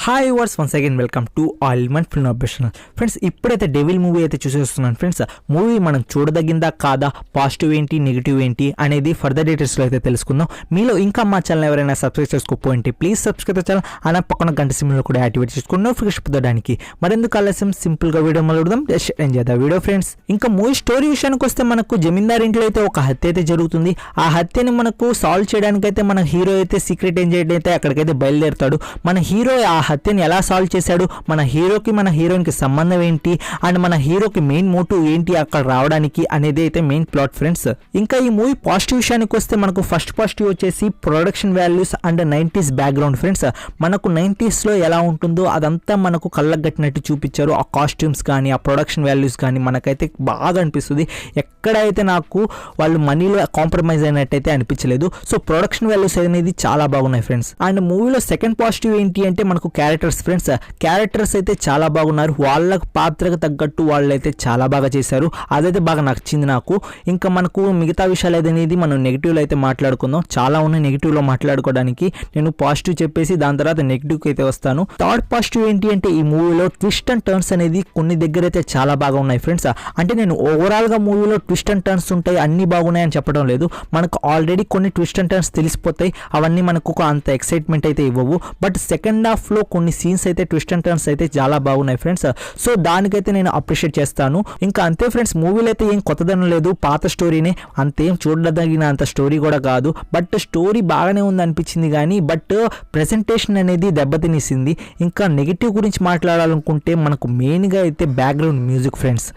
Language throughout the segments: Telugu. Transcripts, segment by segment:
Hi viewers once again welcome to almond film updation. Friends, ఇప్పుడైతే డెవిల్ మూవీ అయితే చూసేస్తున్నాను. ఫ్రెండ్స్, మూవీ మనం చూడదగిందా కాదా, పాజిటివ్ ఏంటి నెగిటివ్ ఏంటి అనేది ఫర్దర్ డీటెయిల్స్లో అయితే తెలుసుకుందాం. మీలో ఇంకా మా ఛానల్ ఎవరైనా సబ్స్క్రైబ్ చేసుకోకపోయింటే ప్లీజ్ సబ్స్క్రైబ్ ఛానల్ అలా పక్కన గంట సింబల్ కూడా యాక్టివేట్ చేసుకుని నోటిఫికేషన్ పొందడానికి. మరెందుకు ఆలస్యం, సింపుల్గా వీడియో మొదలుదాం. Just enjoy the video friends. ఇంకా మూవీ స్టోరీ విషయానికి వస్తే మనకు జమీందార్ ఇంట్లో అయితే ఒక హత్య అయితే జరుగుతుంది. ఆ హత్యని మనకు సాల్వ్ చేయడానికైతే మన హీరో అయితే సీక్రెట్ ఏజెంట్ అయితే అక్కడికైతే బయలుదేరుతాడు. మన హీరో ఆ హత్యని ఎలా సాల్వ్ చేశాడు, మన హీరోకి మన హీరోయిన్కి సంబంధం ఏంటి, అండ్ మన హీరోకి మెయిన్ మోటివ్ ఏంటి అక్కడ రావడానికి అనేది అయితే మెయిన్ ప్లాట్ ఫ్రెండ్స్. ఇంకా ఈ మూవీ పాజిటివ్ విషయానికి వస్తే మనకు ఫస్ట్ పాజిటివ్ వచ్చేసి production values and 90s background friends. మనకు 90s లో ఎలా ఉంటుందో అదంతా మనకు కళ్ళకు కట్టినట్టు చూపించారు. ఆ కాస్ట్యూమ్స్ కానీ ఆ ప్రొడక్షన్ వాల్యూస్ కానీ మనకైతే బాగా అనిపిస్తుంది. ఎక్కడైతే నాకు వాళ్ళు మనీలో కాంప్రమైజ్ అయినట్టయితే అనిపించలేదు. సో ప్రొడక్షన్ వాల్యూస్ అనేది చాలా బాగున్నాయి ఫ్రెండ్స్. అండ్ మూవీలో సెకండ్ పాజిటివ్ ఏంటి అంటే మనకు క్యారెక్టర్స్ ఫ్రెండ్స్. క్యారెక్టర్స్ అయితే చాలా బాగున్నారు. వాళ్ళ పాత్రకు తగ్గట్టు వాళ్ళైతే చాలా బాగా చేశారు. అదైతే బాగా నచ్చింది నాకు. ఇంకా మనకు మిగతా విషయాలు అనేది మనం నెగిటివ్లో అయితే మాట్లాడుకుందాం. చాలా ఉన్నాయి నెగిటివ్లో మాట్లాడుకోవడానికి. నేను పాజిటివ్ చెప్పేసి దాని తర్వాత నెగిటివ్కి అయితే వస్తాను. థర్డ్ పాజిటివ్ ఏంటి అంటే ఈ మూవీలో ట్విస్ట్ అండ్ టర్న్స్ అనేది కొన్ని దగ్గర అయితే చాలా బాగా ఉన్నాయి ఫ్రెండ్స్. అంటే నేను ఓవరాల్గా మూవీలో ట్విస్ట్ అండ్ టర్న్స్ ఉంటాయి అన్ని బాగున్నాయి అని చెప్పడం లేదు. మనకు ఆల్రెడీ కొన్ని ట్విస్ట్ అండ్ టర్న్స్ తెలిసిపోతాయి. అవన్నీ మనకు అంత ఎక్సైట్మెంట్ అయితే ఇవ్వవు. బట్ సెకండ్ హాఫ్లో కొన్ని సీన్స్ అయితే ట్విస్ట్ అండ్ టర్న్స్ అయితే చాలా బాగున్నాయి ఫ్రెండ్స్. సో దానికైతే నేను అప్రిషియేట్ చేస్తాను. ఇంకా అంతే ఫ్రెండ్స్, మూవీలో అయితే ఏం కొత్తదనం లేదు, పాత స్టోరీనే. అంతేం చూడదగిన అంత స్టోరీ కూడా కాదు. బట్ స్టోరీ బాగానే ఉంది అనిపించింది కానీ బట్ ప్రెజెంటేషన్ అనేది దెబ్బతినేసింది. ఇంకా నెగిటివ్ గురించి మాట్లాడాలనుకుంటే మనకు మెయిన్గా అయితే background music friends.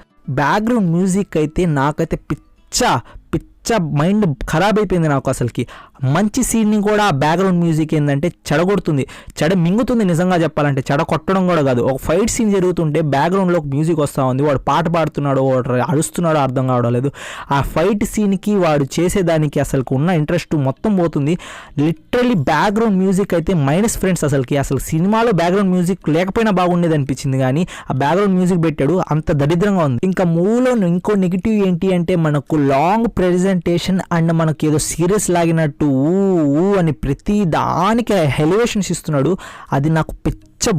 Background music అయితే నాకైతే పిచ్చ మైండ్ ఖరాబ్ అయిపోయింది నాకు అసలుకి. మంచి సీన్ని కూడా ఆ బ్యాక్గ్రౌండ్ మ్యూజిక్ ఏంటంటే చెడగొడుతుంది, మింగుతుంది. నిజంగా చెప్పాలంటే చెడ కొట్టడం కూడా కాదు. ఒక ఫైట్ సీన్ జరుగుతుంటే బ్యాక్గ్రౌండ్లో మ్యూజిక్ వస్తూ ఉంది, వాడు పాట పాడుతున్నాడో వాడు అరుస్తున్నాడో అర్థం కావడం లేదు. ఆ ఫైట్ సీన్కి వాడు చేసేదానికి అసలు ఉన్న ఇంట్రెస్ట్ మొత్తం పోతుంది. లిటరలీ బ్యాక్గ్రౌండ్ మ్యూజిక్ అయితే మైనస్ ఫ్రెండ్స్. అసలు సినిమాలో బ్యాక్గ్రౌండ్ మ్యూజిక్ లేకపోయినా బాగుండేది అనిపించింది కానీ ఆ బ్యాక్గ్రౌండ్ మ్యూజిక్ పెట్టాడు, అంత దరిద్రంగా ఉంది. ఇంకా మూవీలో ఇంకో నెగిటివ్ ఏంటి అంటే మనకు లాంగ్ ప్రెజెంటేషన్ అండ్ మనకి ఏదో సీరియస్ లాగినట్టు ఊ అని ప్రతి దానికి ఎలివేషన్స్ ఇస్తున్నాడు. అది నాకు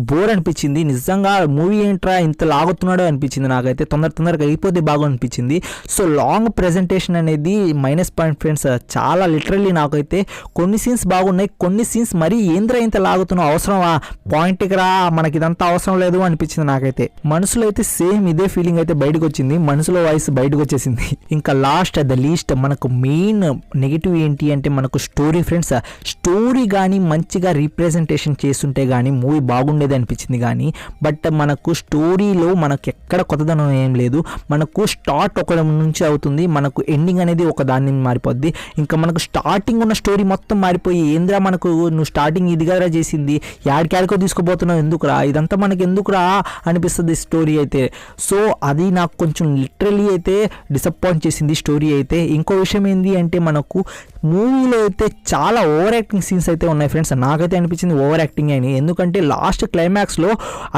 బోర్ అనిపించింది. నిజంగా మూవీ ఏంట్రా ఇంత లాగుతున్నాడో అనిపించింది నాకైతే. తొందరగా అయిపోతే బాగా అనిపించింది. సో లాంగ్ ప్రెజెంటేషన్ అనేది మైనస్ పాయింట్ ఫ్రెండ్స్. చాలా లిటరల్లీ నాకైతే కొన్ని సీన్స్ బాగున్నాయి, కొన్ని సీన్స్ మరీ ఏంద్రా ఇంత లాగుతున్నావు, అవసరమా, పాయింట్కి రా, మనకి ఇదంతా అవసరం లేదు అనిపించింది నాకైతే. మనసులో అయితే సేమ్ ఇదే ఫీలింగ్ అయితే బయటకు వచ్చింది, మనసులో వాయిస్ బయటకు వచ్చేసింది. ఇంకా లాస్ట్ ద లీస్ట్ మనకు మెయిన్ నెగిటివ్ ఏంటి అంటే మనకు స్టోరీ ఫ్రెండ్స్. స్టోరీ కానీ మంచిగా రీప్రజెంటేషన్ చేస్తుంటే కానీ మూవీ ఉండేది అనిపించింది కానీ బట్ మనకు స్టోరీలో మనకు ఎక్కడ కొత్తదనం ఏం లేదు. మనకు స్టార్ట్ ఒక నుంచి అవుతుంది, మనకు ఎండింగ్ అనేది ఒక దాన్ని మారిపోద్ది. ఇంకా మనకు స్టార్టింగ్ ఉన్న స్టోరీ మొత్తం మారిపోయి ఏంద్రా మనకు నువ్వు స్టార్టింగ్ ఇదిగా చేసింది, యాడికాడికో తీసుకుపోతున్నావు, ఎందుకురా ఇదంతా మనకి ఎందుకురా అనిపిస్తుంది స్టోరీ అయితే. సో అది నాకు కొంచెం లిటరలీ అయితే డిసప్పాయింట్ చేసింది స్టోరీ అయితే. ఇంకో విషయం ఏంటి అంటే మనకు మూవీలో అయితే చాలా ఓవర్ యాక్టింగ్ సీన్స్ అయితే ఉన్నాయి ఫ్రెండ్స్. నాకైతే అనిపించింది ఓవర్ యాక్టింగ్ అని. ఎందుకంటే లాస్ట్ క్లైమాక్స్లో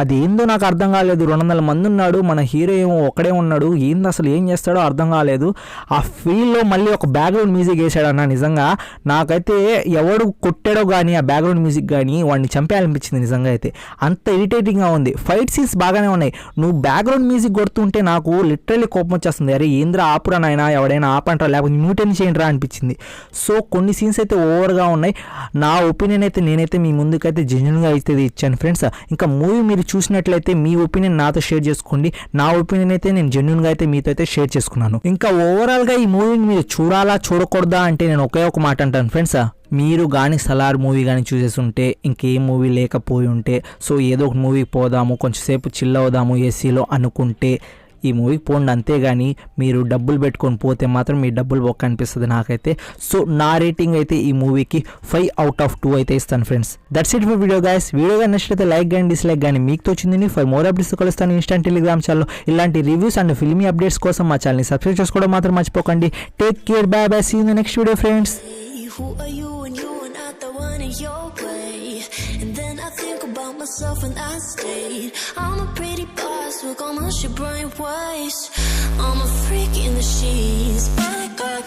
అది ఏందో నాకు అర్థం కాలేదు. 200 మంది ఉన్నాడు, మన హీరో ఏమో ఒక్కడే ఉన్నాడు, ఏంది అసలు ఏం చేస్తాడో అర్థం కాలేదు. ఆ ఫీల్లో మళ్ళీ ఒక బ్యాక్గ్రౌండ్ మ్యూజిక్ వేసాడన్న. నిజంగా నాకైతే ఎవడు కొట్టాడో కానీ ఆ బ్యాక్గ్రౌండ్ మ్యూజిక్ కానీ వాడిని చంపేయాలనిపించింది నిజంగా అయితే. అంత ఇరిటేటింగ్గా ఉంది. ఫైట్ సీన్స్ బాగానే ఉన్నాయి, నువ్వు బ్యాక్గ్రౌండ్ మ్యూజిక్ కొడుతుంటే నాకు లిటరల్లీ కోపం వచ్చేస్తుంది. అరే ఏంద్రా ఆపురా నాయనా, ఎవడైనా ఆపంటారా లేకపోతే మ్యూటెన్ చేయండిరా అనిపించింది. సో కొన్ని సీన్స్ అయితే ఓవర్గా ఉన్నాయి. నా ఒపీనియన్ అయితే నేనైతే మీ ముందుకైతే జెన్యున్గా అయితే ఇచ్చాను ఫ్రెండ్స్. ఇంకా మూవీ మీరు చూసినట్లయితే మీ ఒపీనియన్ నాతో షేర్ చేసుకోండి. నా ఒపీనియన్ అయితే నేను జెన్యున్గా అయితే మీతో అయితే షేర్ చేసుకున్నాను. ఇంకా ఓవరాల్గా ఈ మూవీని మీరు చూడాలా చూడకూడదా అంటే నేను ఒకే ఒక మాట అంటాను ఫ్రెండ్స్. మీరు కానీ సలార్ మూవీ కానీ చూసేసి ఉంటే ఇంకేం మూవీ లేకపోయి ఉంటే సో ఏదో ఒక మూవీకి పోదాము, కొంచెంసేపు చిల్ అవుదాము ఏసీలో అనుకుంటే ఈ మూవీకి పోండి. అంతేగాని మీరు డబ్బులు పెట్టుకొని పోతే మాత్రం మీ డబ్బులు బొక్క అనిపిస్తుంది నాకైతే. సో నా రేటింగ్ అయితే ఈ మూవీకి 5/2 అయితే ఇస్తాను friends. That's it for video guys. Video కానీ నచ్చితే లైక్ కానీ డిస్లైక్ కానీ మీకు తోచింది. ఫర్ మోర్ అప్డేట్స్ కలుస్తాను ఇన్స్టాంట్ టెలిగ్రామ్ ఛానల్లో. ఇలాంటి రివ్యూస్ అండ్ ఫిల్మీ అప్డేట్స్ కోసం మా ఛానల్ని సబ్స్క్రైబ్ చేసుకోవడం మాత్రం మర్చిపోకండి. Take care, bye bye, see you in the next video friends. Myself and I stayed. I'm a pretty boss, look almost your brain waves. I'm a freak in the sheets. I got